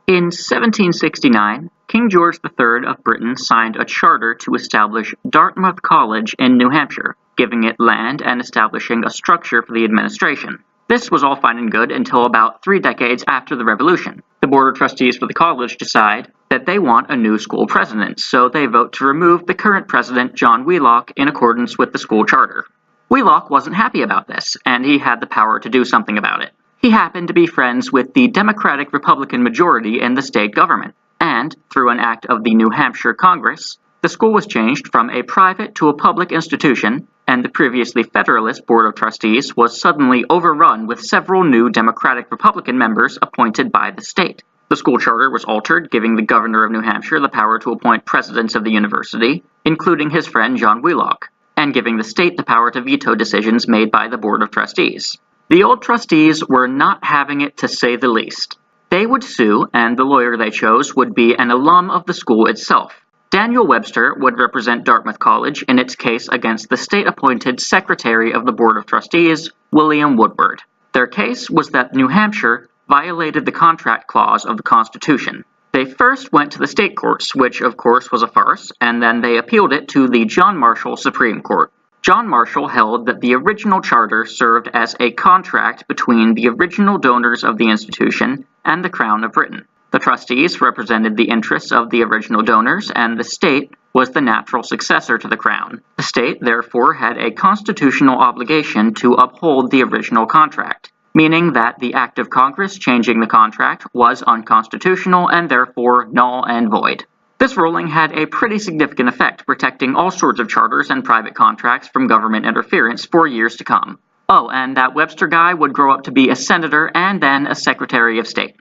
In 1769, King George III of Britain signed a charter to establish Dartmouth College in New Hampshire, giving it land and establishing a structure for the administration. This was all fine and good until about 3 decades after the Revolution. The Board of Trustees for the college decide that they want a new school president, so they vote to remove the current president, John Wheelock, in accordance with the school charter. Wheelock wasn't happy about this, and he had the power to do something about it. He happened to be friends with the Democratic-Republican majority in the state government, and, through an act of the New Hampshire Congress, the school was changed from a private to a public institution, and the previously Federalist Board of Trustees was suddenly overrun with several new Democratic-Republican members appointed by the state. The school charter was altered, giving the governor of New Hampshire the power to appoint presidents of the university, including his friend John Wheelock, and giving the state the power to veto decisions made by the Board of Trustees. The old trustees were not having it, to say the least. They would sue, and the lawyer they chose would be an alum of the school itself. Daniel Webster would represent Dartmouth College in its case against the state-appointed Secretary of the Board of Trustees, William Woodward. Their case was that New Hampshire violated the contract clause of the Constitution. They first went to the state courts, which of course was a farce, and then they appealed it to the John Marshall Supreme Court. John Marshall held that the original charter served as a contract between the original donors of the institution and the Crown of Britain. The trustees represented the interests of the original donors, and the state was the natural successor to the Crown. The state, therefore, had a constitutional obligation to uphold the original contract, meaning that the act of Congress changing the contract was unconstitutional and therefore null and void. This ruling had a pretty significant effect, protecting all sorts of charters and private contracts from government interference for years to come. Oh, and that Webster guy would grow up to be a senator and then a Secretary of State.